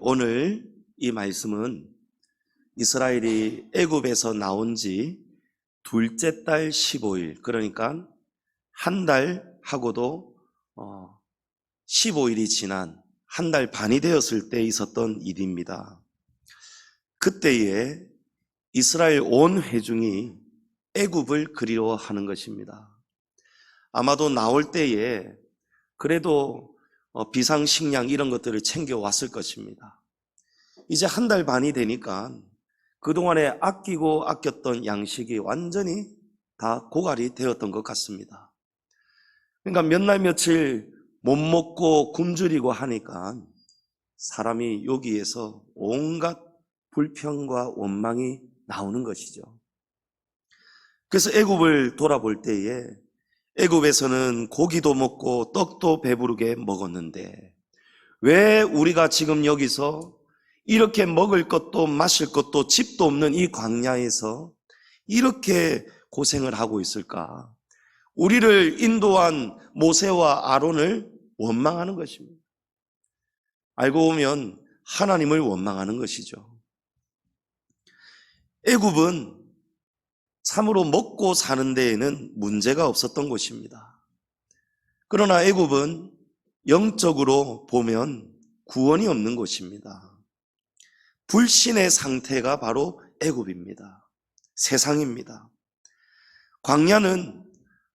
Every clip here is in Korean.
오늘 이 말씀은 이스라엘이 애굽에서 나온 지 둘째 달 15일, 그러니까 한 달 하고도 15일이 지난 한 달 반이 되었을 때 있었던 일입니다. 그때에 이스라엘 온 회중이 애굽을 그리워하는 것입니다. 아마도 나올 때에 그래도 비상식량 이런 것들을 챙겨왔을 것입니다. 이제 한 달 반이 되니까 그동안에 아끼고 아꼈던 양식이 완전히 다 고갈이 되었던 것 같습니다. 그러니까 몇 날 며칠 못 먹고 굶주리고 하니까 사람이 여기에서 온갖 불평과 원망이 나오는 것이죠. 그래서 애굽을 돌아볼 때에 애굽에서는 고기도 먹고 떡도 배부르게 먹었는데 왜 우리가 지금 여기서 이렇게 먹을 것도 마실 것도 집도 없는 이 광야에서 이렇게 고생을 하고 있을까? 우리를 인도한 모세와 아론을 원망하는 것입니다. 알고 보면 하나님을 원망하는 것이죠. 애굽은 참으로 먹고 사는 데에는 문제가 없었던 곳입니다. 그러나 애굽은 영적으로 보면 구원이 없는 곳입니다. 불신의 상태가 바로 애굽입니다. 세상입니다. 광야는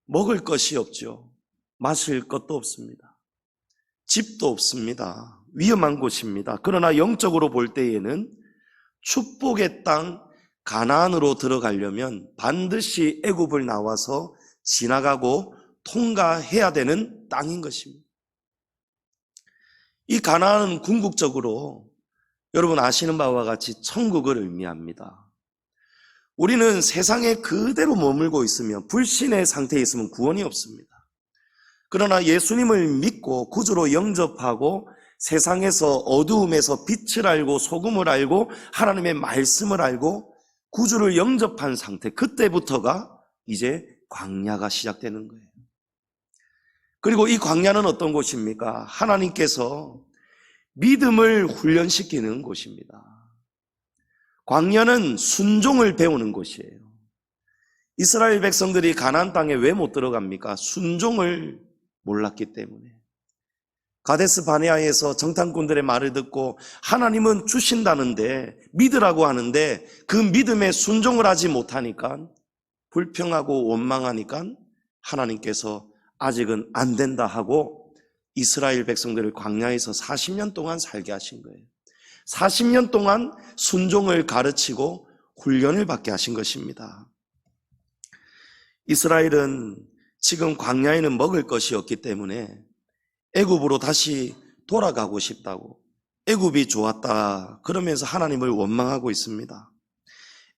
먹을 것이 없죠. 마실 것도 없습니다. 집도 없습니다. 위험한 곳입니다. 그러나 영적으로 볼 때에는 축복의 땅 가나안으로 들어가려면 반드시 애굽을 나와서 지나가고 통과해야 되는 땅인 것입니다. 이 가나안은 궁극적으로 여러분 아시는 바와 같이 천국을 의미합니다. 우리는 세상에 그대로 머물고 있으면 불신의 상태에 있으면 구원이 없습니다. 그러나 예수님을 믿고 구주로 영접하고 세상에서 어두움에서 빛을 알고 소금을 알고 하나님의 말씀을 알고 구주를 영접한 상태, 그때부터가 이제 광야가 시작되는 거예요. 그리고 이 광야는 어떤 곳입니까? 하나님께서 믿음을 훈련시키는 곳입니다. 광야는 순종을 배우는 곳이에요. 이스라엘 백성들이 가나안 땅에 왜 못 들어갑니까? 순종을 몰랐기 때문에. 가데스 바네아에서 정탐꾼들의 말을 듣고 하나님은 주신다는데 믿으라고 하는데 그 믿음에 순종을 하지 못하니까 불평하고 원망하니까 하나님께서 아직은 안 된다 하고 이스라엘 백성들을 광야에서 40년 동안 살게 하신 거예요. 40년 동안 순종을 가르치고 훈련을 받게 하신 것입니다. 이스라엘은 지금 광야에는 먹을 것이 없기 때문에 애굽으로 다시 돌아가고 싶다고, 애굽이 좋았다 그러면서 하나님을 원망하고 있습니다.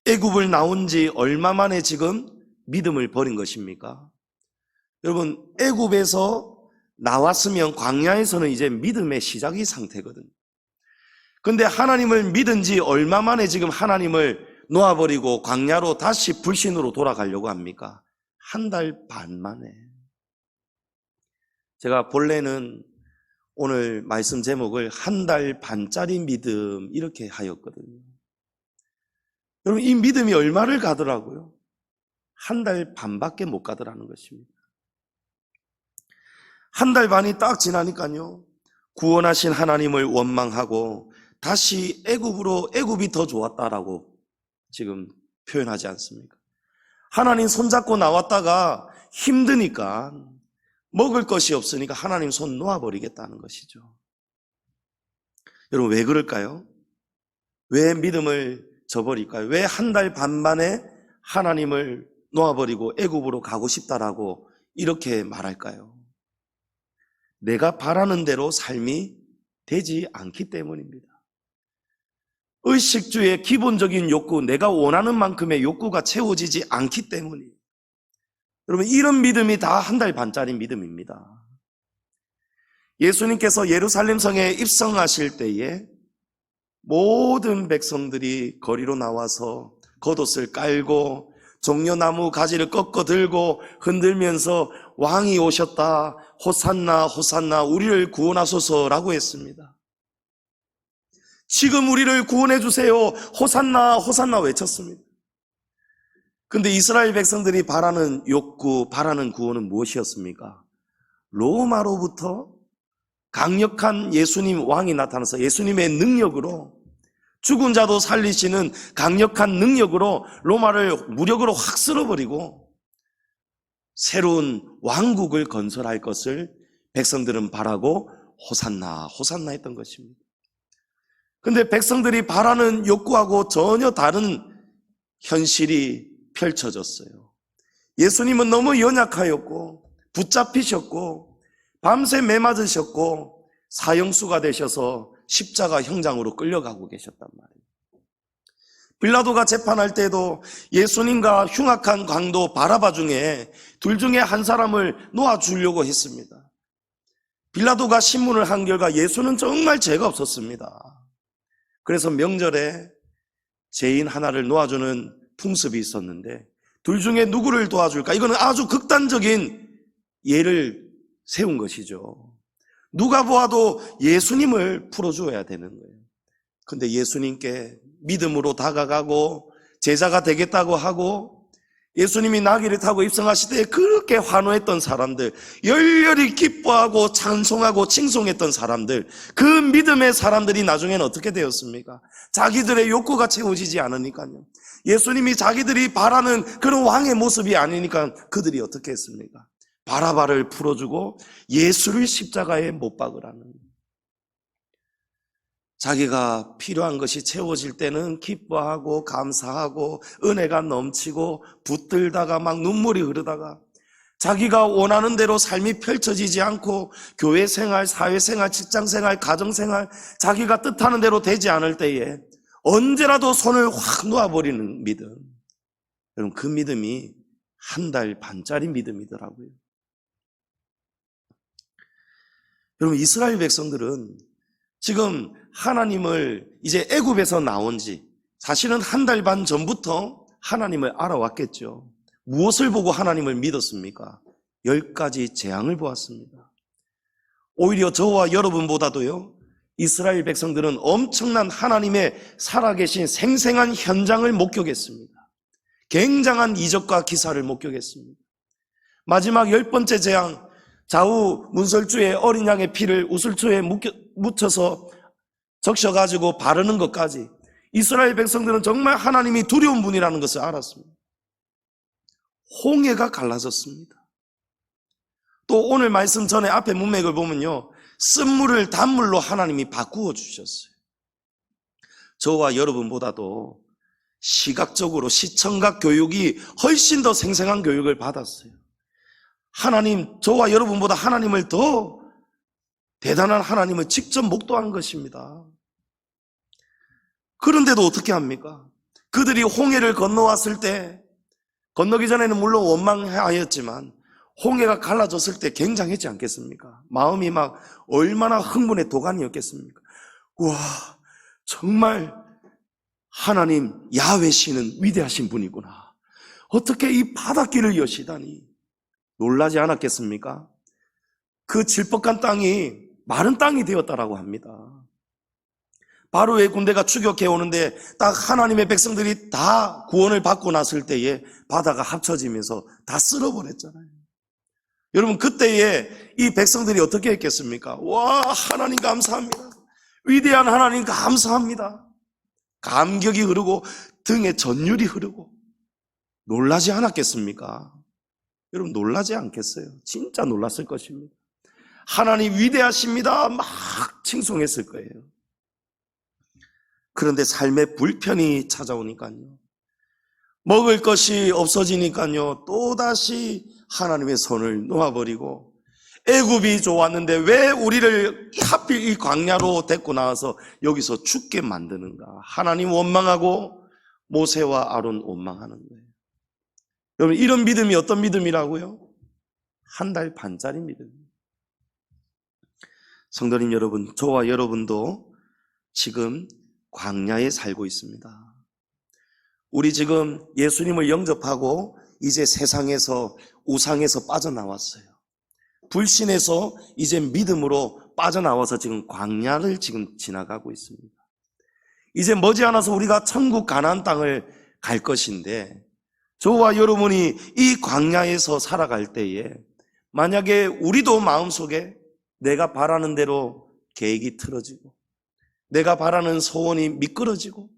애굽을 나온 지 얼마 만에 지금 믿음을 버린 것입니까? 여러분, 애굽에서 나왔으면 광야에서는 이제 믿음의 시작이 상태거든요. 근데 하나님을 믿은 지 얼마 만에 지금 하나님을 놓아버리고 광야로 다시 불신으로 돌아가려고 합니까? 한 달 반 만에. 제가 본래는 오늘 말씀 제목을 한 달 반짜리 믿음 이렇게 하였거든요. 여러분, 이 믿음이 얼마를 가더라고요? 한 달 반밖에 못 가더라는 것입니다. 한 달 반이 딱 지나니까요, 구원하신 하나님을 원망하고 다시 애굽이 더 좋았다라고 지금 표현하지 않습니까? 하나님 손잡고 나왔다가 힘드니까 먹을 것이 없으니까 하나님 손 놓아버리겠다는 것이죠. 여러분, 왜 그럴까요? 왜 믿음을 저버릴까요? 왜 한 달 반 만에 하나님을 놓아버리고 애굽으로 가고 싶다라고 이렇게 말할까요? 내가 바라는 대로 삶이 되지 않기 때문입니다. 의식주의 기본적인 욕구, 내가 원하는 만큼의 욕구가 채워지지 않기 때문이에요. 여러분, 이런 믿음이 다 한 달 반짜리 믿음입니다. 예수님께서 예루살렘 성에 입성하실 때에 모든 백성들이 거리로 나와서 겉옷을 깔고 종려나무 가지를 꺾어 들고 흔들면서 왕이 오셨다, 호산나 호산나 우리를 구원하소서라고 했습니다. 지금 우리를 구원해 주세요. 호산나 호산나 외쳤습니다. 근데 이스라엘 백성들이 바라는 욕구, 바라는 구원은 무엇이었습니까? 로마로부터 강력한 예수님 왕이 나타나서 예수님의 능력으로, 죽은 자도 살리시는 강력한 능력으로 로마를 무력으로 확 쓸어버리고 새로운 왕국을 건설할 것을 백성들은 바라고 호산나 호산나 했던 것입니다. 근데 백성들이 바라는 욕구하고 전혀 다른 현실이 펼쳐졌어요. 예수님은 너무 연약하였고 붙잡히셨고 밤새 매맞으셨고 사형수가 되셔서 십자가 형장으로 끌려가고 계셨단 말이에요. 빌라도가 재판할 때도 예수님과 흉악한 강도 바라바 중에 둘 중에 한 사람을 놓아주려고 했습니다. 빌라도가 신문을 한 결과 예수는 정말 죄가 없었습니다. 그래서 명절에 죄인 하나를 놓아주는 풍습이 있었는데 둘 중에 누구를 도와줄까? 이거는 아주 극단적인 예를 세운 것이죠. 누가 보아도 예수님을 풀어주어야 되는 거예요. 근데 예수님께 믿음으로 다가가고 제자가 되겠다고 하고 예수님이 나귀를 타고 입성하실 때 그렇게 환호했던 사람들, 열렬히 기뻐하고 찬송하고 칭송했던 사람들, 그 믿음의 사람들이 나중에는 어떻게 되었습니까? 자기들의 욕구가 채워지지 않으니까요. 예수님이 자기들이 바라는 그런 왕의 모습이 아니니까 그들이 어떻게 했습니까? 바라바를 풀어주고 예수를 십자가에 못 박으라는, 자기가 필요한 것이 채워질 때는 기뻐하고 감사하고 은혜가 넘치고 붙들다가 막 눈물이 흐르다가 자기가 원하는 대로 삶이 펼쳐지지 않고 교회 생활, 사회 생활, 직장 생활, 가정 생활 자기가 뜻하는 대로 되지 않을 때에 언제라도 손을 확 놓아버리는 믿음. 여러분, 그 믿음이 한 달 반짜리 믿음이더라고요. 여러분, 이스라엘 백성들은 지금 하나님을 이제 애굽에서 나온 지 사실은 한 달 반 전부터 하나님을 알아왔겠죠. 무엇을 보고 하나님을 믿었습니까? 10가지 재앙을 보았습니다. 오히려 저와 여러분보다도요, 이스라엘 백성들은 엄청난 하나님의 살아계신 생생한 현장을 목격했습니다. 굉장한 이적과 기사를 목격했습니다. 마지막 10번째 재앙, 좌우 문설주에 어린 양의 피를 우슬초에 묻혀서 적셔가지고 바르는 것까지 이스라엘 백성들은 정말 하나님이 두려운 분이라는 것을 알았습니다. 홍해가 갈라졌습니다. 또 오늘 말씀 전에 앞에 문맥을 보면요, 쓴물을 단물로 하나님이 바꾸어 주셨어요. 저와 여러분보다도 시각적으로 시청각 교육이 훨씬 더 생생한 교육을 받았어요. 하나님, 저와 여러분보다 하나님을 더 대단한 하나님을 직접 목도한 것입니다. 그런데도 어떻게 합니까? 그들이 홍해를 건너왔을 때, 건너기 전에는 물론 원망하였지만 홍해가 갈라졌을 때 굉장했지 않겠습니까? 마음이 막 얼마나 흥분의 도가니였겠습니까? 와, 정말 하나님 야훼시는 위대하신 분이구나. 어떻게 이 바닷길을 여시다니. 놀라지 않았겠습니까? 그 질퍽한 땅이 마른 땅이 되었다라고 합니다. 바로의 군대가 추격해 오는데 딱 하나님의 백성들이 다 구원을 받고 났을 때에 바다가 합쳐지면서 다 쓸어버렸잖아요. 여러분, 그때에 이 백성들이 어떻게 했겠습니까? 와, 하나님 감사합니다. 위대한 하나님 감사합니다. 감격이 흐르고 등에 전율이 흐르고 놀라지 않았겠습니까? 여러분, 놀라지 않겠어요? 진짜 놀랐을 것입니다. 하나님 위대하십니다. 막 칭송했을 거예요. 그런데 삶의 불편이 찾아오니까요, 먹을 것이 없어지니까요, 또다시 하나님의 손을 놓아버리고, 애굽이 좋았는데 왜 우리를 하필 이 광야로 데리고 나와서 여기서 죽게 만드는가. 하나님 원망하고 모세와 아론 원망하는 거예요. 여러분, 이런 믿음이 어떤 믿음이라고요? 한 달 반짜리 믿음. 성도님 여러분, 저와 여러분도 지금 광야에 살고 있습니다. 우리 지금 예수님을 영접하고 이제 세상에서, 우상에서 빠져나왔어요. 불신에서 이제 믿음으로 빠져나와서 지금 광야를 지금 지나가고 있습니다. 이제 머지않아서 우리가 천국 가나안 땅을 갈 것인데, 저와 여러분이 이 광야에서 살아갈 때에 만약에 우리도 마음속에 내가 바라는 대로 계획이 틀어지고, 내가 바라는 소원이 미끄러지고,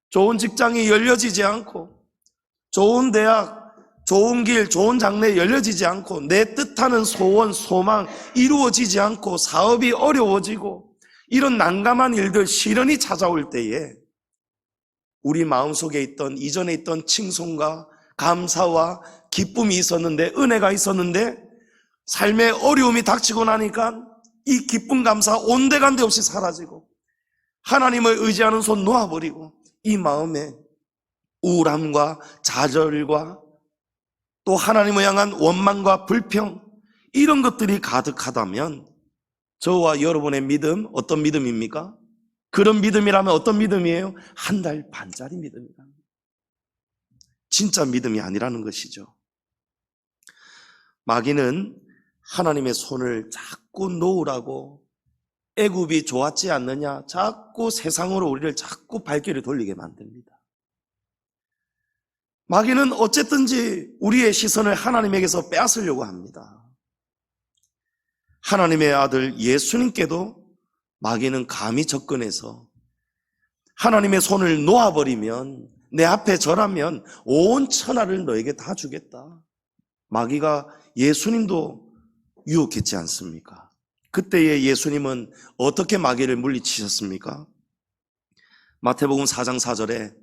좋은 직장이 열려지지 않고, 좋은 대학, 좋은 길, 좋은 장래 열려지지 않고, 내 뜻하는 소원, 소망 이루어지지 않고, 사업이 어려워지고, 이런 난감한 일들, 시련이 찾아올 때에 우리 마음속에 있던, 이전에 있던 칭송과 감사와 기쁨이 있었는데, 은혜가 있었는데, 삶의 어려움이 닥치고 나니까 이 기쁨, 감사 온데간데 없이 사라지고, 하나님을 의지하는 손 놓아버리고, 이 마음에 우울함과 좌절과 또 하나님을 향한 원망과 불평, 이런 것들이 가득하다면 저와 여러분의 믿음, 어떤 믿음입니까? 그런 믿음이라면 어떤 믿음이에요? 한 달 반짜리 믿음이다. 진짜 믿음이 아니라는 것이죠. 마귀는 하나님의 손을 자꾸 놓으라고, 애굽이 좋았지 않느냐, 자꾸 세상으로 우리를 자꾸 발길을 돌리게 만듭니다. 마귀는 어쨌든지 우리의 시선을 하나님에게서 빼앗으려고 합니다. 하나님의 아들 예수님께도 마귀는 감히 접근해서 하나님의 손을 놓아버리면, 내 앞에 절하면 온 천하를 너에게 다 주겠다. 마귀가 예수님도 유혹했지 않습니까? 그때의 예수님은 어떻게 마귀를 물리치셨습니까? 마태복음 4장 4절에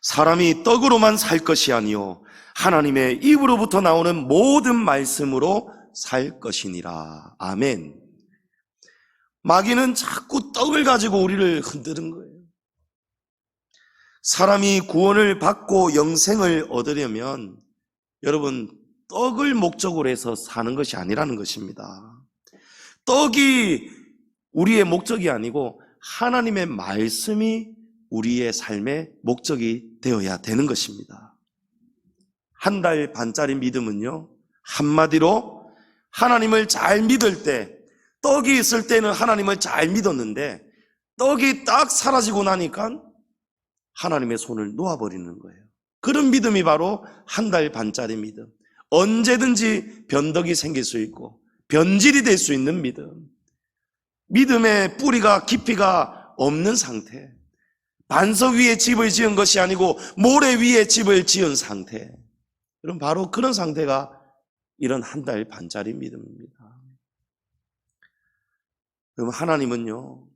사람이 떡으로만 살 것이 아니요 하나님의 입으로부터 나오는 모든 말씀으로 살 것이니라. 아멘. 마귀는 자꾸 떡을 가지고 우리를 흔드는 거예요. 사람이 구원을 받고 영생을 얻으려면 여러분, 떡을 목적으로 해서 사는 것이 아니라는 것입니다. 떡이 우리의 목적이 아니고 하나님의 말씀이 우리의 삶의 목적이 되어야 되는 것입니다. 한 달 반짜리 믿음은요, 한마디로 하나님을 잘 믿을 때, 떡이 있을 때는 하나님을 잘 믿었는데 떡이 딱 사라지고 나니까 하나님의 손을 놓아버리는 거예요. 그런 믿음이 바로 한 달 반짜리 믿음. 언제든지 변덕이 생길 수 있고 변질이 될 수 있는 믿음. 믿음의 뿌리가 깊이가 없는 상태. 반석 위에 집을 지은 것이 아니고 모래 위에 집을 지은 상태. 그럼 바로 그런 상태가 이런 한 달 반짜리 믿음입니다. 여러분, 하나님은요,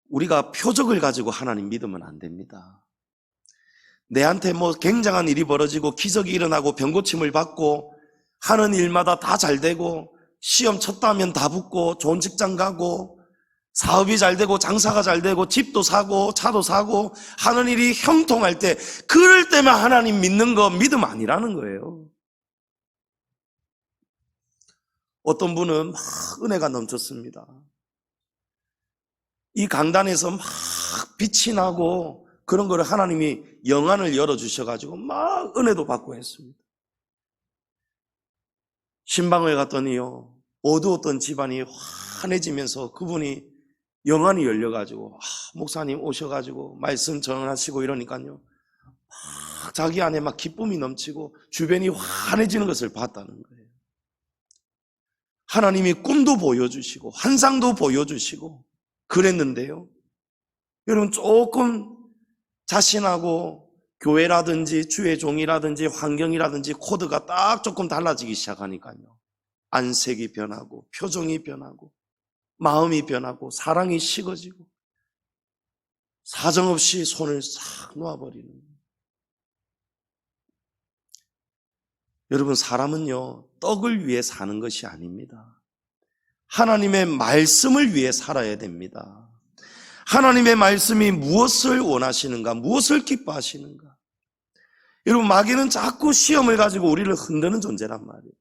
우리가 표적을 가지고 하나님 믿으면 안 됩니다. 내한테 뭐 굉장한 일이 벌어지고 기적이 일어나고 병고침을 받고 하는 일마다 다 잘 되고 시험 쳤다 하면 다 붙고 좋은 직장 가고 사업이 잘 되고 장사가 잘 되고 집도 사고 차도 사고 하는 일이 형통할 때, 그럴 때만 하나님 믿는 거 믿음 아니라는 거예요. 어떤 분은 막 은혜가 넘쳤습니다. 이 강단에서 막 빛이 나고 그런 거를 하나님이 영안을 열어주셔가지고 막 은혜도 받고 했습니다. 신방을 갔더니요, 어두웠던 집안이 환해지면서 그분이 영안이 열려가지고 목사님 오셔가지고 말씀 전하시고 이러니까요, 막 자기 안에 막 기쁨이 넘치고 주변이 환해지는 것을 봤다는 거예요. 하나님이 꿈도 보여주시고 환상도 보여주시고 그랬는데요, 여러분, 조금 자신하고 교회라든지 주의 종이라든지 환경이라든지 코드가 딱 조금 달라지기 시작하니까요, 안색이 변하고 표정이 변하고 마음이 변하고 사랑이 식어지고 사정없이 손을 싹 놓아버리는 거예요. 여러분, 사람은요, 떡을 위해 사는 것이 아닙니다. 하나님의 말씀을 위해 살아야 됩니다. 하나님의 말씀이 무엇을 원하시는가, 무엇을 기뻐하시는가. 여러분, 마귀는 자꾸 시험을 가지고 우리를 흔드는 존재란 말이에요.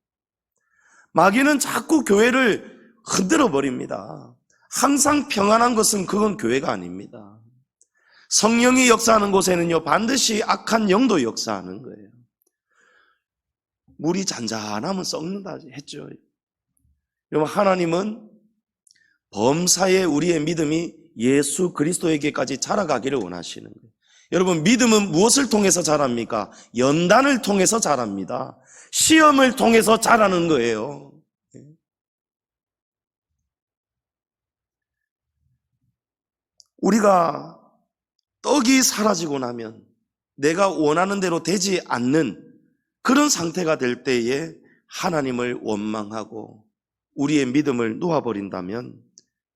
마귀는 자꾸 교회를 흔들어 버립니다. 항상 평안한 것은 그건 교회가 아닙니다. 성령이 역사하는 곳에는요, 반드시 악한 영도 역사하는 거예요. 물이 잔잔하면 썩는다 했죠. 여러분, 하나님은 범사에 우리의 믿음이 예수 그리스도에게까지 자라가기를 원하시는 거예요. 여러분, 믿음은 무엇을 통해서 자랍니까? 연단을 통해서 자랍니다. 시험을 통해서 자라는 거예요. 우리가 떡이 사라지고 나면 내가 원하는 대로 되지 않는 그런 상태가 될 때에 하나님을 원망하고 우리의 믿음을 놓아버린다면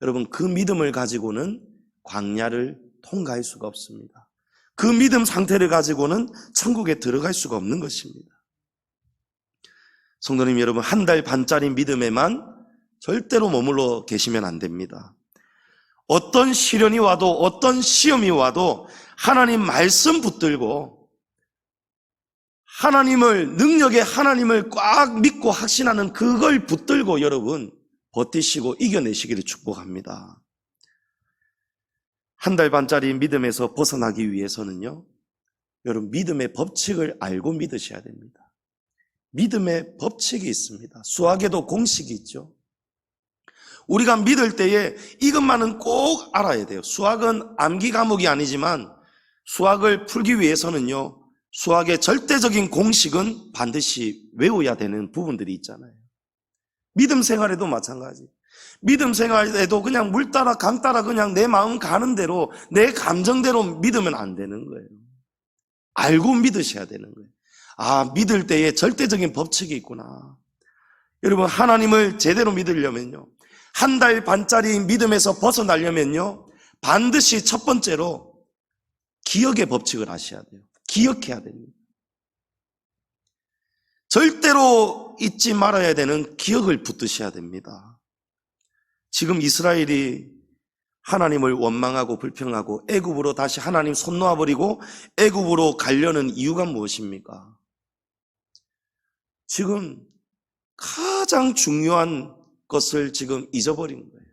여러분, 그 믿음을 가지고는 광야를 통과할 수가 없습니다. 그 믿음 상태를 가지고는 천국에 들어갈 수가 없는 것입니다. 성도님 여러분, 한 달 반짜리 믿음에만 절대로 머물러 계시면 안 됩니다. 어떤 시련이 와도 어떤 시험이 와도 하나님 말씀 붙들고 하나님을, 능력의 하나님을 꽉 믿고 확신하는 그걸 붙들고 여러분 버티시고 이겨내시기를 축복합니다. 한 달 반짜리 믿음에서 벗어나기 위해서는요, 여러분 믿음의 법칙을 알고 믿으셔야 됩니다. 믿음의 법칙이 있습니다. 수학에도 공식이 있죠. 우리가 믿을 때에 이것만은 꼭 알아야 돼요. 수학은 암기 과목이 아니지만 수학을 풀기 위해서는요, 수학의 절대적인 공식은 반드시 외워야 되는 부분들이 있잖아요. 믿음 생활에도 마찬가지. 믿음 생활에도 그냥 물 따라 강 따라 그냥 내 마음 가는 대로 내 감정대로 믿으면 안 되는 거예요. 알고 믿으셔야 되는 거예요. 아, 믿을 때에 절대적인 법칙이 있구나. 여러분, 하나님을 제대로 믿으려면요, 한 달 반짜리 믿음에서 벗어나려면요, 반드시 첫 번째로 기억의 법칙을 아셔야 돼요. 기억해야 됩니다. 절대로 잊지 말아야 되는 기억을 붙드셔야 됩니다. 지금 이스라엘이 하나님을 원망하고 불평하고 애굽으로 다시 하나님 손 놓아버리고 애굽으로 가려는 이유가 무엇입니까? 지금 가장 중요한 것을 지금 잊어버린 거예요.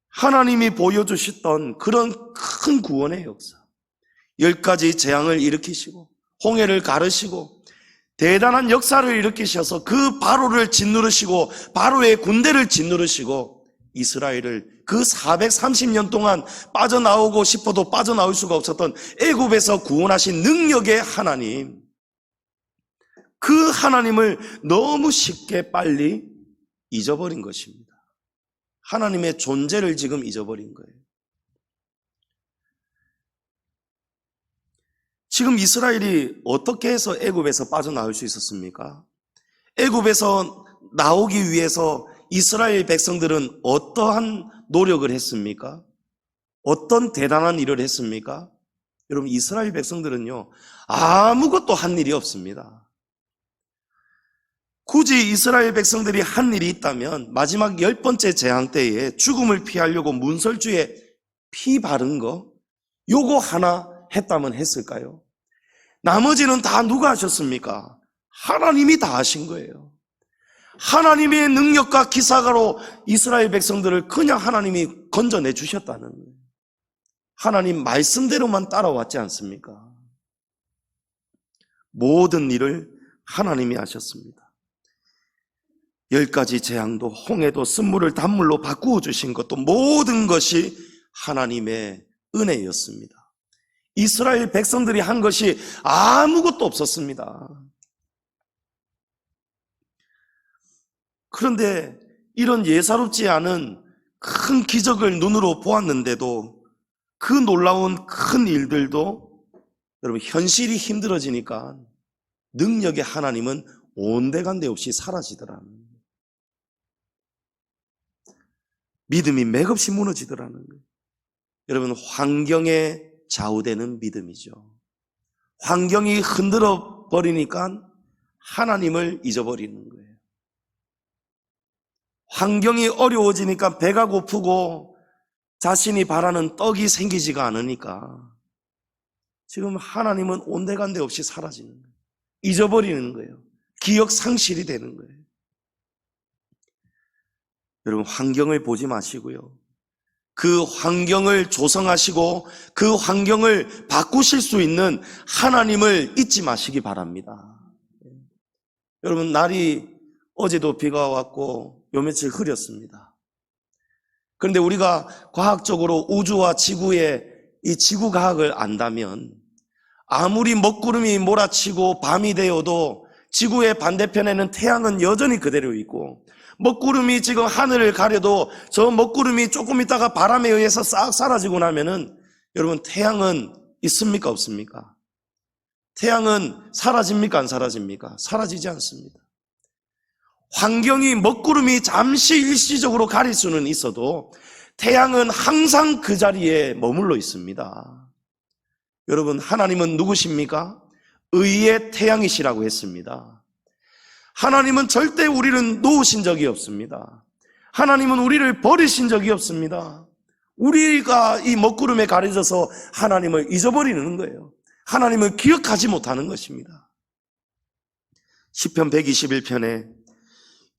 하나님이 보여주셨던 그런 큰 구원의 역사, 10가지 재앙을 일으키시고 홍해를 가르시고 대단한 역사를 일으키셔서 그 바로를 짓누르시고 바로의 군대를 짓누르시고 이스라엘을 그 430년 동안 빠져나오고 싶어도 빠져나올 수가 없었던 애굽에서 구원하신 능력의 하나님, 그 하나님을 너무 쉽게 빨리 잊어버린 것입니다. 하나님의 존재를 지금 잊어버린 거예요. 지금 이스라엘이 어떻게 해서 애굽에서 빠져나올 수 있었습니까? 애굽에서 나오기 위해서 이스라엘 백성들은 어떠한 노력을 했습니까? 어떤 대단한 일을 했습니까? 여러분, 이스라엘 백성들은요, 아무것도 한 일이 없습니다. 굳이 이스라엘 백성들이 한 일이 있다면 마지막 10번째 재앙 때에 죽음을 피하려고 문설주에 피 바른 거, 요거 하나 했다면 했을까요? 나머지는 다 누가 하셨습니까? 하나님이 다 하신 거예요. 하나님의 능력과 기사가로 이스라엘 백성들을 그냥 하나님이 건져내 주셨다는 거예요. 하나님 말씀대로만 따라왔지 않습니까? 모든 일을 하나님이 하셨습니다. 10가지 재앙도 홍해도 쓴물을 단물로 바꾸어 주신 것도 모든 것이 하나님의 은혜였습니다. 이스라엘 백성들이 한 것이 아무것도 없었습니다. 그런데 이런 예사롭지 않은 큰 기적을 눈으로 보았는데도 그 놀라운 큰 일들도 여러분 현실이 힘들어지니까 능력의 하나님은 온데간데 없이 사라지더라는 거예요. 믿음이 맥없이 무너지더라는 거예요. 여러분, 환경에 좌우되는 믿음이죠. 환경이 흔들어 버리니까 하나님을 잊어버리는 거예요. 환경이 어려워지니까 배가 고프고 자신이 바라는 떡이 생기지가 않으니까 지금 하나님은 온데간데 없이 사라지는 거예요. 잊어버리는 거예요. 기억 상실이 되는 거예요. 여러분, 환경을 보지 마시고요, 그 환경을 조성하시고 그 환경을 바꾸실 수 있는 하나님을 잊지 마시기 바랍니다. 여러분, 날이 어제도 비가 왔고 요 며칠 흐렸습니다. 그런데 우리가 과학적으로 우주와 지구의 이 지구과학을 안다면 아무리 먹구름이 몰아치고 밤이 되어도 지구의 반대편에는 태양은 여전히 그대로 있고, 먹구름이 지금 하늘을 가려도 저 먹구름이 조금 있다가 바람에 의해서 싹 사라지고 나면은 여러분 태양은 있습니까 없습니까? 태양은 사라집니까 안 사라집니까? 사라지지 않습니다. 환경이 먹구름이 잠시 일시적으로 가릴 수는 있어도 태양은 항상 그 자리에 머물러 있습니다. 여러분, 하나님은 누구십니까? 의의 태양이시라고 했습니다. 하나님은 절대 우리를 놓으신 적이 없습니다. 하나님은 우리를 버리신 적이 없습니다. 우리가 이 먹구름에 가려져서 하나님을 잊어버리는 거예요. 하나님을 기억하지 못하는 것입니다. 시편 121편에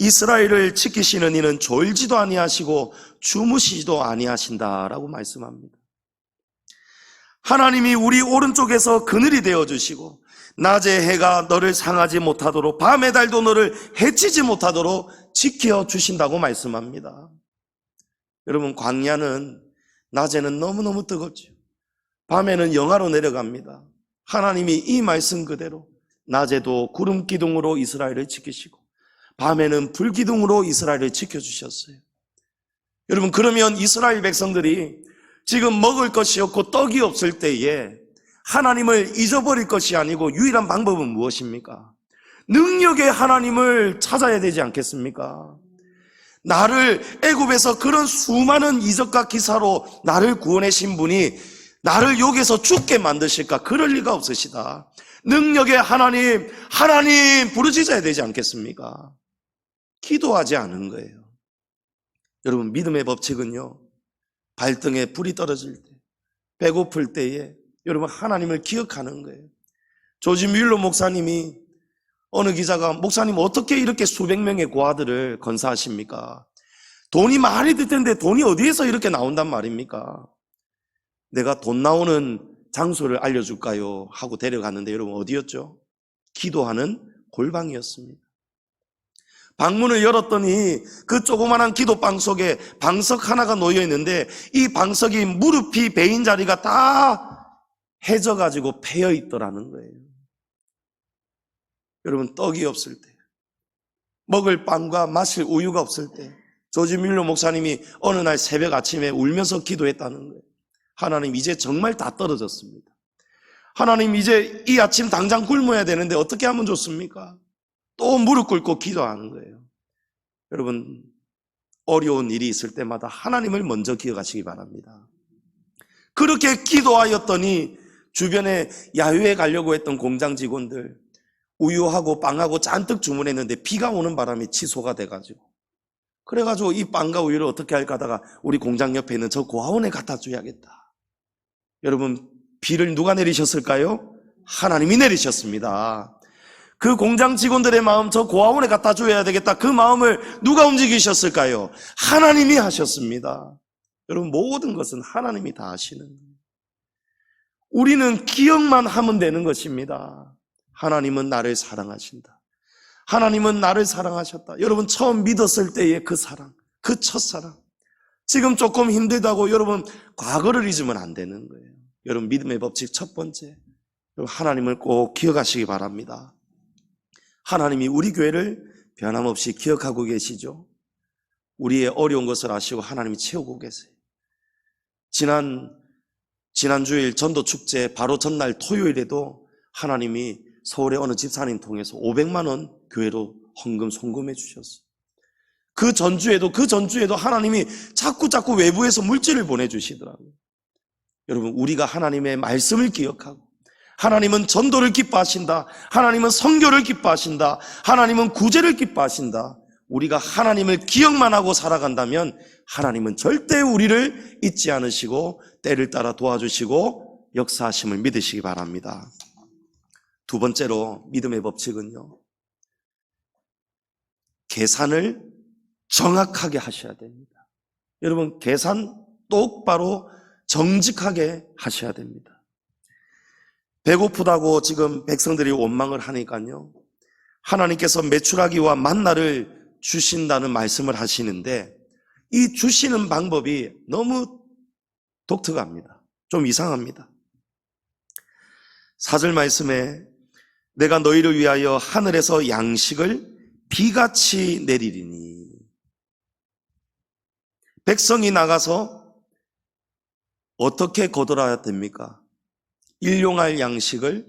이스라엘을 지키시는 이는 졸지도 아니하시고 주무시지도 아니하신다라고 말씀합니다. 하나님이 우리 오른쪽에서 그늘이 되어주시고 낮에 해가 너를 상하지 못하도록 밤의 달도 너를 해치지 못하도록 지켜주신다고 말씀합니다. 여러분, 광야는 낮에는 너무너무 뜨겁죠. 밤에는 영하로 내려갑니다. 하나님이 이 말씀 그대로 낮에도 구름 기둥으로 이스라엘을 지키시고 밤에는 불 기둥으로 이스라엘을 지켜주셨어요. 여러분, 그러면 이스라엘 백성들이 지금 먹을 것이 없고 떡이 없을 때에 하나님을 잊어버릴 것이 아니고 유일한 방법은 무엇입니까? 능력의 하나님을 찾아야 되지 않겠습니까? 나를 애굽에서 그런 수많은 이적과 기사로 나를 구원하신 분이 나를 여기서 죽게 만드실까? 그럴 리가 없으시다. 능력의 하나님 부르짖어야 되지 않겠습니까? 기도하지 않은 거예요. 여러분, 믿음의 법칙은요, 발등에 불이 떨어질 때, 배고플 때에 여러분 하나님을 기억하는 거예요. 조지 뮬러 목사님이, 어느 기자가 목사님 어떻게 이렇게 수백 명의 고아들을 건사하십니까? 돈이 많이 들 텐데 돈이 어디에서 이렇게 나온단 말입니까? 내가 돈 나오는 장소를 알려줄까요? 하고 데려갔는데 여러분 어디였죠? 기도하는 골방이었습니다. 방문을 열었더니 그 조그만한 기도방 속에 방석 하나가 놓여 있는데 이 방석이 무릎이 베인 자리가 다 해져가지고 패여 있더라는 거예요. 여러분, 떡이 없을 때, 먹을 빵과 마실 우유가 없을 때 조지 뮬러 목사님이 어느 날 새벽 아침에 울면서 기도했다는 거예요. 하나님, 이제 정말 다 떨어졌습니다. 하나님, 이제 이 아침 당장 굶어야 되는데 어떻게 하면 좋습니까? 또 무릎 꿇고 기도하는 거예요. 여러분, 어려운 일이 있을 때마다 하나님을 먼저 기억하시기 바랍니다. 그렇게 기도하였더니 주변에 야유회 가려고 했던 공장 직원들 우유하고 빵하고 잔뜩 주문했는데 비가 오는 바람에 취소가 돼가지고, 그래가지고 이 빵과 우유를 어떻게 할까 하다가 우리 공장 옆에 있는 저 고아원에 갖다 줘야겠다. 여러분, 비를 누가 내리셨을까요? 하나님이 내리셨습니다. 그 공장 직원들의 마음, 저 고아원에 갖다 줘야 되겠다, 그 마음을 누가 움직이셨을까요? 하나님이 하셨습니다. 여러분, 모든 것은 하나님이 다 하시는 거예요. 우리는 기억만 하면 되는 것입니다. 하나님은 나를 사랑하신다. 하나님은 나를 사랑하셨다. 여러분, 처음 믿었을 때의 그 사랑, 그 첫사랑. 지금 조금 힘들다고 여러분 과거를 잊으면 안 되는 거예요. 여러분, 믿음의 법칙 첫 번째, 하나님을 꼭 기억하시기 바랍니다. 하나님이 우리 교회를 변함없이 기억하고 계시죠. 우리의 어려운 것을 아시고 하나님이 채우고 계세요. 지난주일 전도축제 바로 전날 토요일에도 하나님이 서울의 어느 집사님 통해서 500만 원 교회로 헌금 송금해 주셨어요. 그 전주에도 하나님이 자꾸 외부에서 물질을 보내주시더라고요. 여러분, 우리가 하나님의 말씀을 기억하고, 하나님은 전도를 기뻐하신다, 하나님은 선교를 기뻐하신다, 하나님은 구제를 기뻐하신다. 우리가 하나님을 기억만 하고 살아간다면 하나님은 절대 우리를 잊지 않으시고 때를 따라 도와주시고 역사하심을 믿으시기 바랍니다. 두 번째로 믿음의 법칙은요, 계산을 정확하게 하셔야 됩니다. 여러분, 계산 똑바로 정직하게 하셔야 됩니다. 배고프다고 지금 백성들이 원망을 하니까요, 하나님께서 메추라기와 만나를 주신다는 말씀을 하시는데 이 주시는 방법이 너무 독특합니다. 좀 이상합니다. 4절 말씀에 내가 너희를 위하여 하늘에서 양식을 비같이 내리리니, 백성이 나가서 어떻게 거두어야 됩니까? 일용할 양식을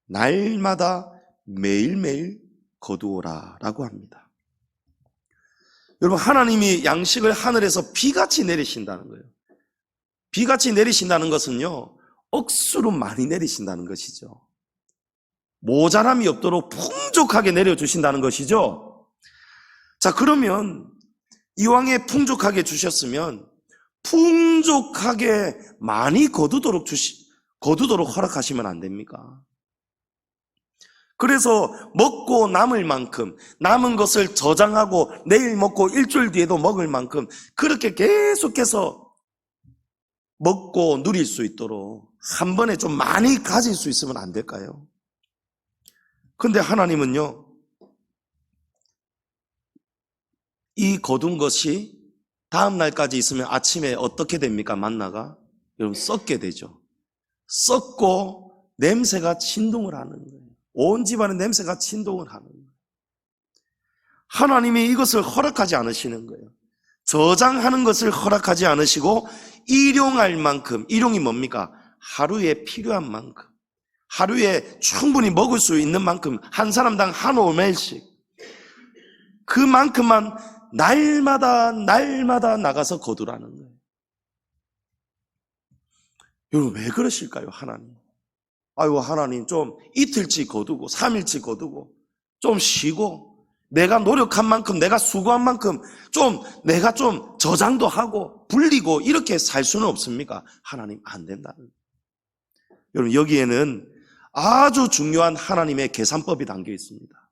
날마다 매일매일 거두어라 라고 합니다. 여러분, 하나님이 양식을 하늘에서 비같이 내리신다는 거예요. 비같이 내리신다는 것은요, 억수로 많이 내리신다는 것이죠. 모자람이 없도록 풍족하게 내려주신다는 것이죠. 자, 그러면 이왕에 풍족하게 주셨으면 풍족하게 많이 거두도록 허락하시면 안 됩니까? 그래서 먹고 남을 만큼, 남은 것을 저장하고 내일 먹고 일주일 뒤에도 먹을 만큼 그렇게 계속해서 먹고 누릴 수 있도록 한 번에 좀 많이 가질 수 있으면 안 될까요? 근데 하나님은요, 이 거둔 것이 다음 날까지 있으면 아침에 어떻게 됩니까? 만나가? 여러분, 썩게 되죠. 썩고 냄새가 진동을 하는 거예요. 온 집안의 냄새가 진동을 하는 거예요. 하나님이 이것을 허락하지 않으시는 거예요. 저장하는 것을 허락하지 않으시고 일용할 만큼, 일용이 뭡니까? 하루에 필요한 만큼, 하루에 충분히 먹을 수 있는 만큼, 한 사람당 한 오멜씩, 그만큼만 날마다 나가서 거두라는 거예요. 여러분, 왜 그러실까요, 하나님? 아이고, 하나님, 좀 이틀치 거두고 3일치 거두고 좀 쉬고 내가 노력한 만큼, 내가 수고한 만큼 내가 좀 저장도 하고 불리고 이렇게 살 수는 없습니까? 하나님, 안 된다는 거예요. 여러분, 여기에는 아주 중요한 하나님의 계산법이 담겨 있습니다.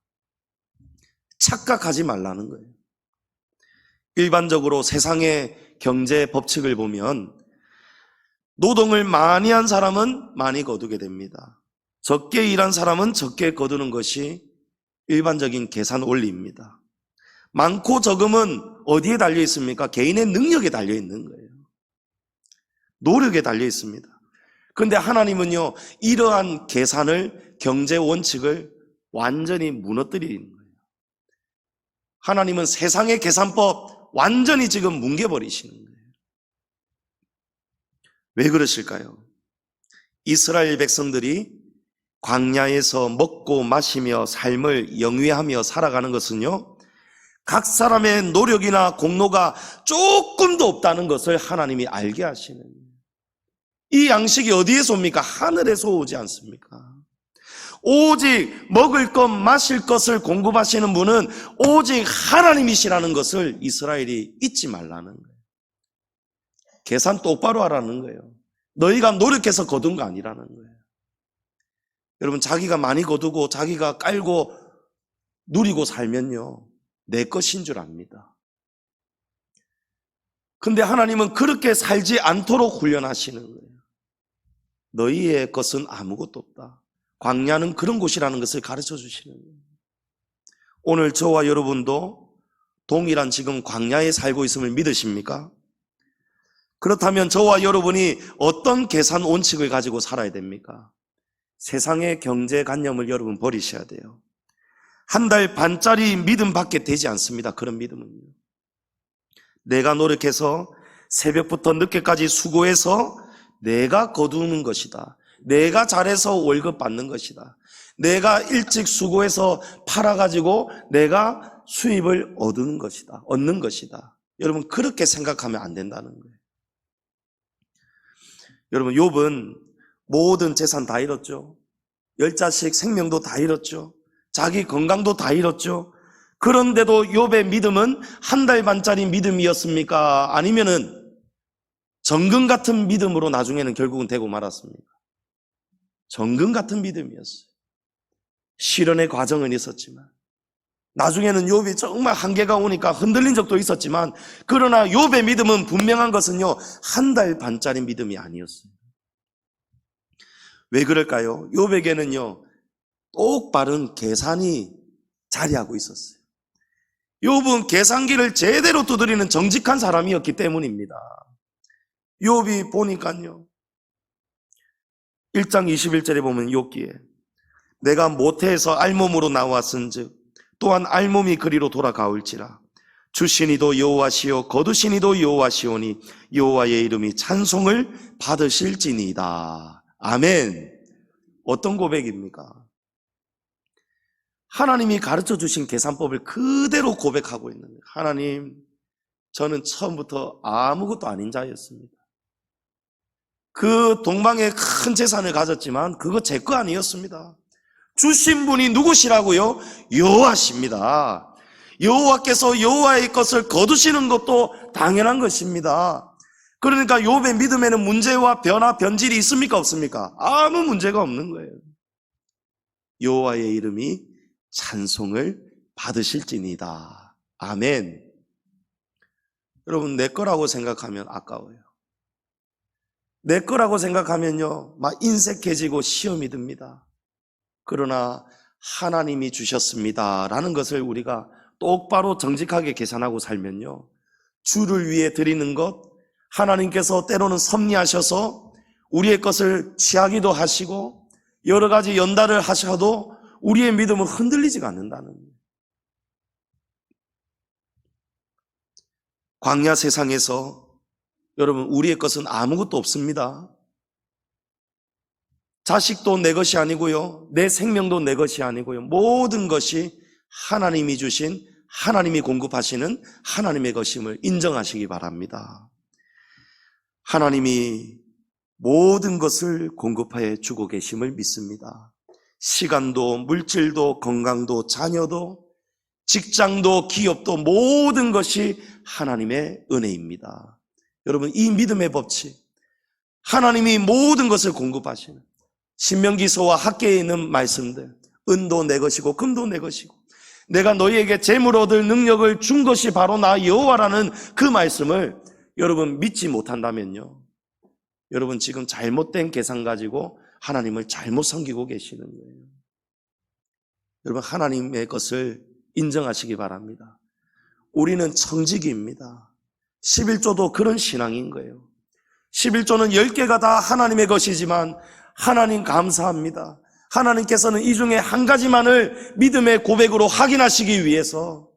착각하지 말라는 거예요. 일반적으로 세상의 경제 법칙을 보면 노동을 많이 한 사람은 많이 거두게 됩니다. 적게 일한 사람은 적게 거두는 것이 일반적인 계산 원리입니다. 많고 적음은 어디에 달려 있습니까? 개인의 능력에 달려 있는 거예요. 노력에 달려 있습니다. 그런데 하나님은요, 이러한 계산을, 경제 원칙을 완전히 무너뜨리는 거예요. 하나님은 세상의 계산법 완전히 지금 뭉개버리시는 거예요. 왜 그러실까요? 이스라엘 백성들이 광야에서 먹고 마시며 삶을 영위하며 살아가는 것은요, 각 사람의 노력이나 공로가 조금도 없다는 것을 하나님이 알게 하시는 거예요. 이 양식이 어디에서 옵니까? 하늘에서 오지 않습니까? 오직 먹을 것, 마실 것을 공급하시는 분은 오직 하나님이시라는 것을 이스라엘이 잊지 말라는 거예요. 계산 똑바로 하라는 거예요. 너희가 노력해서 거둔 거 아니라는 거예요. 여러분, 자기가 많이 거두고 자기가 깔고 누리고 살면요, 내 것인 줄 압니다. 근데 하나님은 그렇게 살지 않도록 훈련하시는 거예요. 너희의 것은 아무것도 없다. 광야는 그런 곳이라는 것을 가르쳐 주시는 거예요. 오늘 저와 여러분도 동일한 지금 광야에 살고 있음을 믿으십니까? 그렇다면 저와 여러분이 어떤 계산 원칙을 가지고 살아야 됩니까? 세상의 경제관념을 여러분 버리셔야 돼요. 한 달 반짜리 믿음밖에 되지 않습니다. 그런 믿음은요, 내가 노력해서 새벽부터 늦게까지 수고해서 내가 거두는 것이다. 내가 잘해서 월급 받는 것이다. 내가 일찍 수고해서 팔아가지고 내가 수입을 얻는 것이다. 여러분, 그렇게 생각하면 안 된다는 거예요. 여러분, 욥은 모든 재산 다 잃었죠. 10자식 생명도 다 잃었죠. 자기 건강도 다 잃었죠. 그런데도 욥의 믿음은 한 달 반짜리 믿음이었습니까? 아니면은 정금 같은 믿음으로 나중에는 결국은 되고 말았습니까? 정금 같은 믿음이었어요. 실현의 과정은 있었지만 나중에는 욥이 정말 한계가 오니까 흔들린 적도 있었지만, 그러나 욥의 믿음은 분명한 것은요, 한 달 반짜리 믿음이 아니었어요. 왜 그럴까요? 욥에게는요, 똑바른 계산이 자리하고 있었어요. 욥은 계산기를 제대로 두드리는 정직한 사람이었기 때문입니다. 욥이 보니까요, 1장 21절에 보면 욥기에 내가 모태에서 알몸으로 나왔은즉 또한 알몸이 그리로 돌아가올지라 주신이도 여호와시요 거두신이도 여호와시오니 여호와의 이름이 찬송을 받으실지니이다. 아멘. 어떤 고백입니까? 하나님이 가르쳐 주신 계산법을 그대로 고백하고 있는 거예요. 하나님, 저는 처음부터 아무것도 아닌 자였습니다. 그 동방에 큰 재산을 가졌지만 그거 제 거 아니었습니다. 주신 분이 누구시라고요? 여호와십니다. 여호와께서 여호와의 것을 거두시는 것도 당연한 것입니다. 그러니까 욥의 믿음에는 문제와 변화, 변질이 있습니까? 없습니까? 아무 문제가 없는 거예요. 여호와의 이름이 찬송을 받으실지니이다. 아멘. 여러분, 내 거라고 생각하면 아까워요. 내 거라고 생각하면요, 막 인색해지고 시험이 듭니다. 그러나 하나님이 주셨습니다 라는 것을 우리가 똑바로 정직하게 계산하고 살면요, 주를 위해 드리는 것, 하나님께서 때로는 섭리하셔서 우리의 것을 취하기도 하시고 여러 가지 연달을 하셔도 우리의 믿음은 흔들리지가 않는다는 거예요. 광야 세상에서 여러분, 우리의 것은 아무것도 없습니다. 자식도 내 것이 아니고요, 내 생명도 내 것이 아니고요, 모든 것이 하나님이 주신, 하나님이 공급하시는 하나님의 것임을 인정하시기 바랍니다. 하나님이 모든 것을 공급해 주고 계심을 믿습니다. 시간도, 물질도, 건강도, 자녀도, 직장도, 기업도, 모든 것이 하나님의 은혜입니다. 여러분, 이 믿음의 법칙, 하나님이 모든 것을 공급하시는, 신명기서와 학계에 있는 말씀들, 은도 내 것이고 금도 내 것이고 내가 너희에게 재물 얻을 능력을 준 것이 바로 나 여호와라는 그 말씀을 여러분 믿지 못한다면요, 여러분 지금 잘못된 계산 가지고 하나님을 잘못 섬기고 계시는 거예요. 여러분, 하나님의 것을 인정하시기 바랍니다. 우리는 청지기입니다. 11조도 그런 신앙인 거예요. 11조는 10개가 다 하나님의 것이지만 하나님 감사합니다. 하나님께서는 이 중에 한 가지만을 믿음의 고백으로 확인하시기 위해서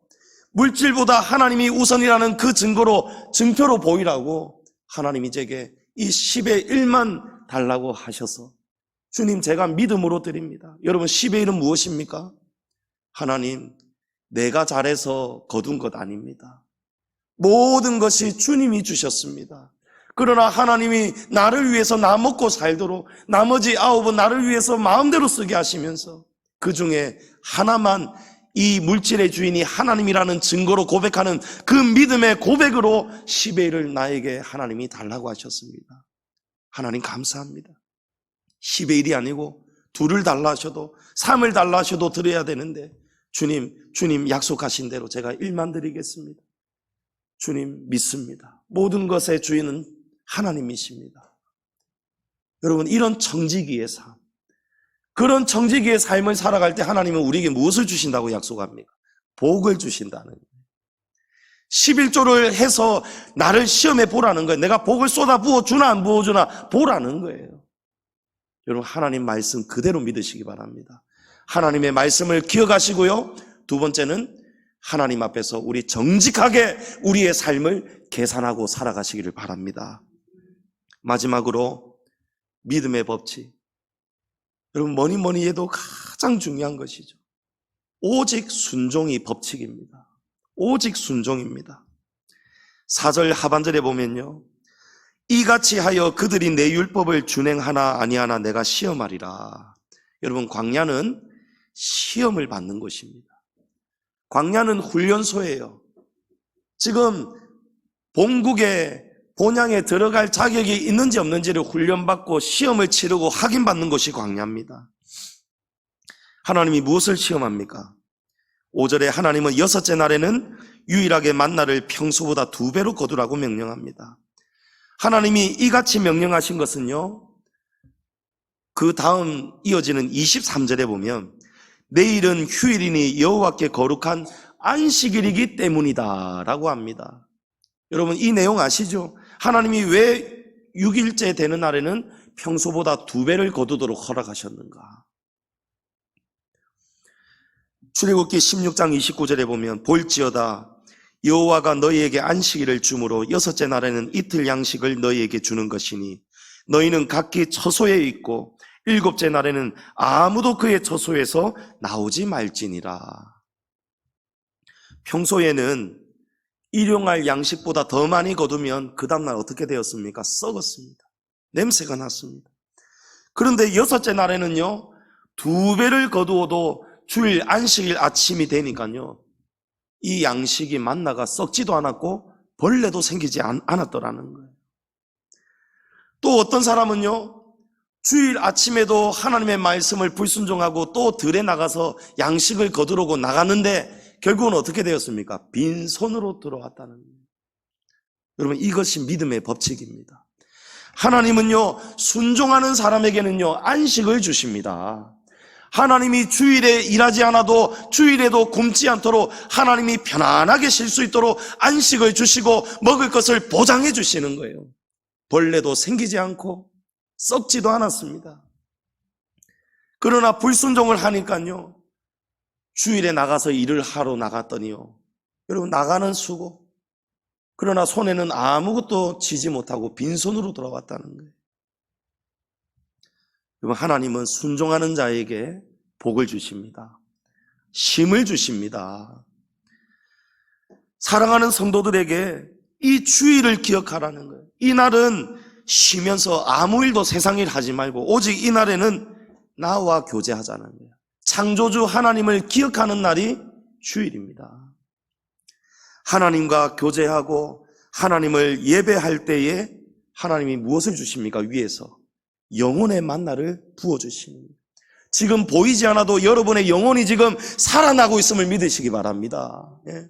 물질보다 하나님이 우선이라는 그 증표로 보이라고 하나님이 제게 이 10의 1만 달라고 하셔서, 주님 제가 믿음으로 드립니다. 여러분, 10의 1은 무엇입니까? 하나님, 내가 잘해서 거둔 것 아닙니다. 모든 것이 주님이 주셨습니다. 그러나 하나님이 나를 위해서 나 먹고 살도록 나머지 9은 나를 위해서 마음대로 쓰게 하시면서 그 중에 하나만 이 물질의 주인이 하나님이라는 증거로 고백하는 그 믿음의 고백으로 10의 1을 나에게 하나님이 달라고 하셨습니다. 하나님 감사합니다. 10의 1이 아니고 2를 달라 하셔도 3을 달라 하셔도 드려야 되는데 주님 약속하신 대로 제가 1만 드리겠습니다. 주님 믿습니다. 모든 것의 주인은 하나님이십니다. 여러분, 이런 청지기의 삶, 그런 청지기의 삶을 살아갈 때 하나님은 우리에게 무엇을 주신다고 약속합니까? 복을 주신다는 거예요. 11조를 해서 나를 시험해 보라는 거예요. 내가 복을 쏟아 부어주나 안 부어주나 보라는 거예요. 여러분, 하나님 말씀 그대로 믿으시기 바랍니다. 하나님의 말씀을 기억하시고요, 두 번째는 하나님 앞에서 우리 정직하게 우리의 삶을 계산하고 살아가시기를 바랍니다. 마지막으로 믿음의 법칙, 여러분 뭐니 해도 가장 중요한 것이죠. 오직 순종이 법칙입니다. 오직 순종입니다. 4절 하반절에 보면요, 이같이 하여 그들이 내 율법을 준행하나 아니하나 내가 시험하리라. 여러분, 광야는 시험을 받는 곳입니다. 광야는 훈련소예요. 지금 본향에 들어갈 자격이 있는지 없는지를 훈련받고 시험을 치르고 확인받는 것이 광야입니다. 하나님이 무엇을 시험합니까? 5절에 하나님은 6째 날에는 유일하게 만나를 평소보다 2배로 거두라고 명령합니다. 하나님이 이같이 명령하신 것은요, 그 다음 이어지는 23절에 보면 내일은 휴일이니 여호와께 거룩한 안식일이기 때문이다 라고 합니다. 여러분 이 내용 아시죠? 하나님이 왜 6일째 되는 날에는 평소보다 2배를 거두도록 허락하셨는가? 출애굽기 16장 29절에 보면 볼지어다 여호와가 너희에게 안식일을 주므로 6째 날에는 이틀 양식을 너희에게 주는 것이니 너희는 각기 처소에 있고 7째 날에는 아무도 그의 처소에서 나오지 말지니라. 평소에는 일용할 양식보다 더 많이 거두면 그 다음날 어떻게 되었습니까? 썩었습니다. 냄새가 났습니다. 그런데 6째 날에는요 2배를 거두어도 주일 안식일 아침이 되니까요 이 양식이 만나가 썩지도 않았고 벌레도 생기지 않았더라는 거예요. 또 어떤 사람은요 주일 아침에도 하나님의 말씀을 불순종하고 또 들에 나가서 양식을 거두려고 나갔는데 결국은 어떻게 되었습니까? 빈손으로 들어왔다는 거예요. 여러분 이것이 믿음의 법칙입니다. 하나님은요 순종하는 사람에게는요 안식을 주십니다. 하나님이 주일에 일하지 않아도 주일에도 굶지 않도록 하나님이 편안하게 쉴 수 있도록 안식을 주시고 먹을 것을 보장해 주시는 거예요. 벌레도 생기지 않고 썩지도 않았습니다. 그러나 불순종을 하니까요 주일에 나가서 일을 하러 나갔더니요 여러분 나가는 수고, 그러나 손에는 아무것도 쥐지 못하고 빈손으로 돌아왔다는 거예요. 여러분 하나님은 순종하는 자에게 복을 주십니다. 쉼을 주십니다. 사랑하는 성도들에게 이 주일을 기억하라는 거예요. 이 날은 쉬면서 아무 일도 세상 일 하지 말고 오직 이 날에는 나와 교제하자는 거예요. 창조주 하나님을 기억하는 날이 주일입니다. 하나님과 교제하고 하나님을 예배할 때에 하나님이 무엇을 주십니까? 위에서 영혼의 만나를 부어주시는 거예요. 지금 보이지 않아도 여러분의 영혼이 지금 살아나고 있음을 믿으시기 바랍니다. 예.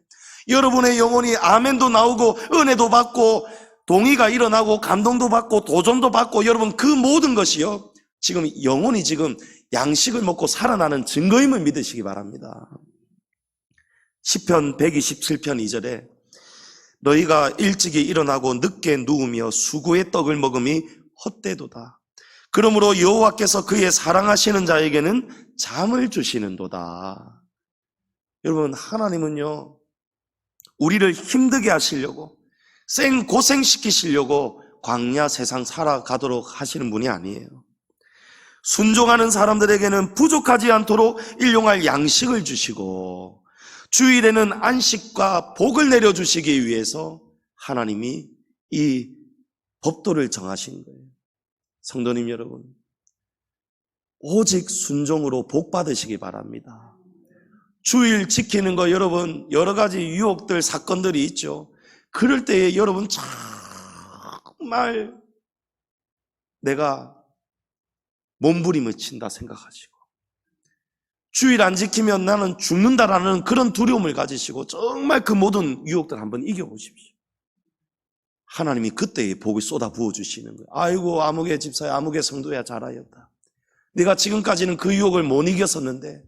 여러분의 영혼이 아멘도 나오고 은혜도 받고 동의가 일어나고 감동도 받고 도전도 받고 여러분 그 모든 것이요 지금 영혼이 지금 양식을 먹고 살아나는 증거임을 믿으시기 바랍니다. 시편 127편 2절에 너희가 일찍이 일어나고 늦게 누우며 수고의 떡을 먹음이 헛되도다. 그러므로 여호와께서 그의 사랑하시는 자에게는 잠을 주시는도다. 여러분 하나님은요 우리를 힘들게 하시려고 고생시키시려고 광야 세상 살아가도록 하시는 분이 아니에요. 순종하는 사람들에게는 부족하지 않도록 일용할 양식을 주시고 주일에는 안식과 복을 내려주시기 위해서 하나님이 이 법도를 정하신 거예요. 성도님 여러분, 오직 순종으로 복 받으시기 바랍니다. 주일 지키는 거 여러분 여러 가지 유혹들 사건들이 있죠. 그럴 때에 여러분 정말 내가 몸부림을 친다 생각하시고 주일 안 지키면 나는 죽는다라는 그런 두려움을 가지시고 정말 그 모든 유혹들 한번 이겨보십시오. 하나님이 그때의 복을 쏟아 부어주시는 거예요. 아이고 아무개 집사야 아무개 성도야 잘하였다. 네가 지금까지는 그 유혹을 못 이겼었는데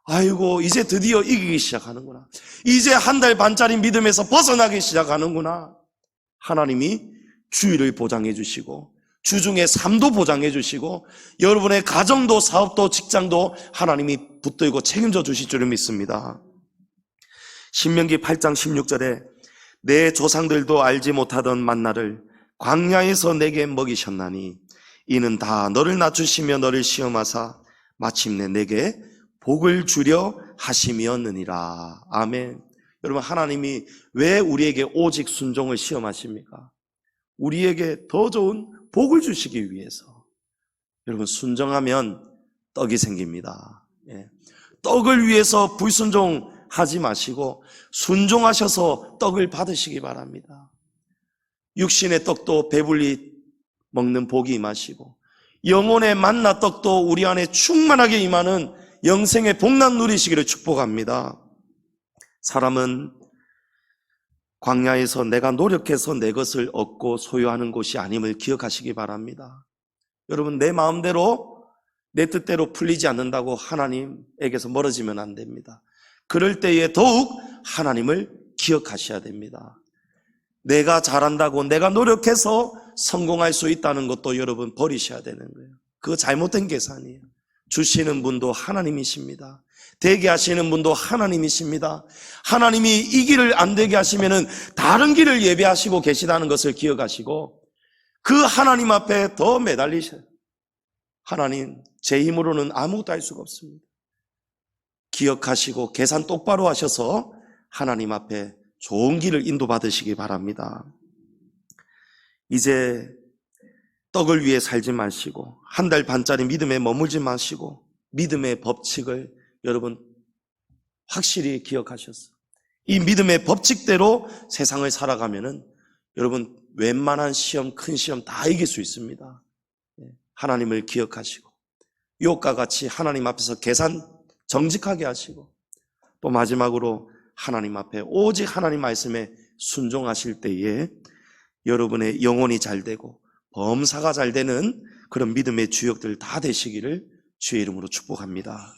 아이고 이제 드디어 이기기 시작하는구나. 이제 한 달 반짜리 믿음에서 벗어나기 시작하는구나. 하나님이 주일을 보장해 주시고 주중에 삶도 보장해 주시고 여러분의 가정도 사업도 직장도 하나님이 붙들고 책임져 주실 줄을 믿습니다. 신명기 8장 16절에 내 조상들도 알지 못하던 만나를 광야에서 내게 먹이셨나니 이는 다 너를 낮추시며 너를 시험하사 마침내 내게 복을 주려 하심이었느니라. 아멘. 여러분 하나님이 왜 우리에게 오직 순종을 시험하십니까? 우리에게 더 좋은 복을 주시기 위해서. 여러분 순종하면 떡이 생깁니다. 예. 떡을 위해서 불순종하지 마시고 순종하셔서 떡을 받으시기 바랍니다. 육신의 떡도 배불리 먹는 복이 임하시고 영혼의 만나 떡도 우리 안에 충만하게 임하는 영생의 복락 누리시기를 축복합니다. 사람은 광야에서 내가 노력해서 내 것을 얻고 소유하는 곳이 아님을 기억하시기 바랍니다. 여러분 내 마음대로 내 뜻대로 풀리지 않는다고 하나님에게서 멀어지면 안 됩니다. 그럴 때에 더욱 하나님을 기억하셔야 됩니다. 내가 잘한다고 내가 노력해서 성공할 수 있다는 것도 여러분 버리셔야 되는 거예요. 그거 잘못된 계산이에요. 주시는 분도 하나님이십니다. 되게 하시는 분도 하나님이십니다. 하나님이 이 길을 안 되게 하시면은 다른 길을 예배하시고 계시다는 것을 기억하시고 그 하나님 앞에 더 매달리셔요. 하나님, 제 힘으로는 아무것도 할 수가 없습니다. 기억하시고 계산 똑바로 하셔서 하나님 앞에 좋은 길을 인도받으시기 바랍니다. 이제 떡을 위해 살지 마시고 한 달 반짜리 믿음에 머물지 마시고 믿음의 법칙을 여러분 확실히 기억하셨어요. 이 믿음의 법칙대로 세상을 살아가면은 여러분 웬만한 시험, 큰 시험 다 이길 수 있습니다. 하나님을 기억하시고 욥과 같이 하나님 앞에서 계산 정직하게 하시고 또 마지막으로 하나님 앞에 오직 하나님 말씀에 순종하실 때에 여러분의 영혼이 잘 되고 범사가 잘 되는 그런 믿음의 주역들 다 되시기를 주의 이름으로 축복합니다.